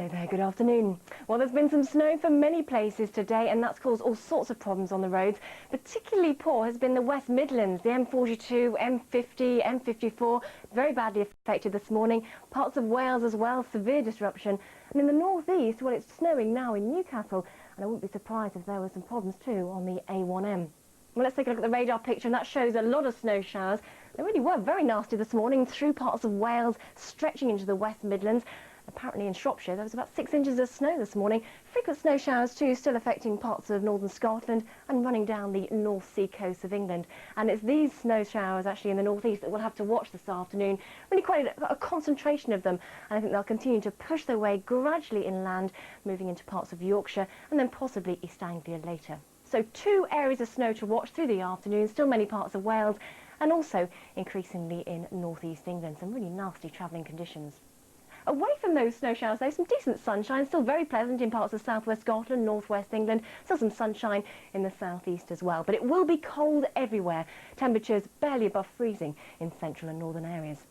Hello there, good afternoon. Well, there's been some snow for many places today, and that's caused all sorts of problems on the roads. Particularly poor has been the West Midlands, the M42, M50, M54, very badly affected this morning. Parts of Wales as well, severe disruption. And in the northeast, well, it's snowing now in Newcastle, and I wouldn't be surprised if there were some problems too on the A1M. Well, let's take a look at the radar picture, and that shows a lot of snow showers. They really were very nasty this morning through parts of Wales, stretching into the West Midlands. Apparently in Shropshire there was about 6 inches of snow this morning. Frequent snow showers too, still affecting parts of northern Scotland and running down the North Sea coast of England. And it's these snow showers actually in the northeast that we'll have to watch this afternoon. Really quite a concentration of them, and I think they'll continue to push their way gradually inland, moving into parts of Yorkshire and then possibly East Anglia later. So 2 areas of snow to watch through the afternoon, still many parts of Wales and also increasingly in northeast England. Some really nasty travelling conditions. Away from those snow showers though, some decent sunshine, still very pleasant in parts of southwest Scotland, northwest England, still some sunshine in the southeast as well. But it will be cold everywhere, temperatures barely above freezing in central and northern areas.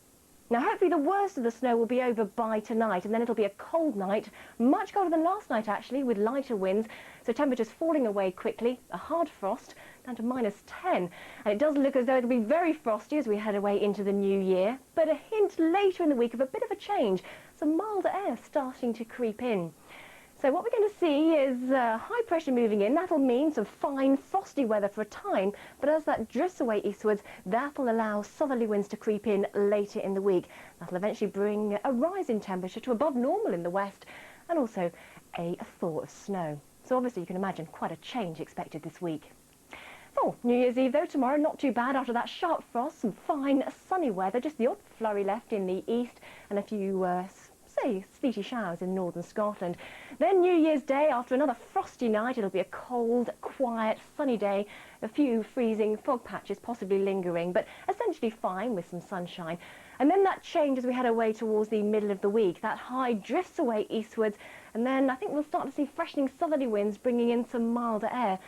Now hopefully the worst of the snow will be over by tonight, and then it'll be a cold night, much colder than last night actually, with lighter winds, so temperatures falling away quickly, a hard frost down to -10, and it does look as though it'll be very frosty as we head away into the new year, but a hint later in the week of a bit of a change, some milder air starting to creep in. So what we're going to see is high pressure moving in. That'll mean some fine frosty weather for a time, but as that drifts away eastwards, that'll allow southerly winds to creep in later in the week. That'll eventually bring a rise in temperature to above normal in the west, and also a thaw of snow. So obviously you can imagine quite a change expected this week. For New Year's Eve though, tomorrow not too bad after that sharp frost, some fine sunny weather, just the odd flurry left in the east and a few say sleety showers in northern Scotland. Then New Year's Day, after another frosty night, it'll be a cold, quiet, sunny day, a few freezing fog patches possibly lingering, but essentially fine with some sunshine. And then that change as we head away towards the middle of the week. That high drifts away eastwards, and then I think we'll start to see freshening southerly winds bringing in some milder air.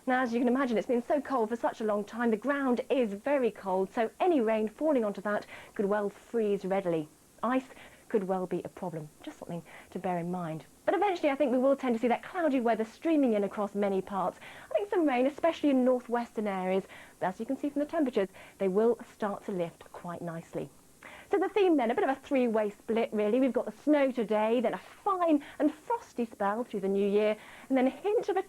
Now, as you can imagine, it's been so cold for such a long time. The ground is very cold, so any rain falling onto that could well freeze readily. Ice could well be a problem, just something to bear in mind. But eventually I think we will tend to see that cloudy weather streaming in across many parts. I think some rain, especially in northwestern areas, but as you can see from the temperatures, they will start to lift quite nicely. So the theme then, a bit of a three-way split really. We've got the snow today, then a fine and frosty spell through the new year, and then a hint of a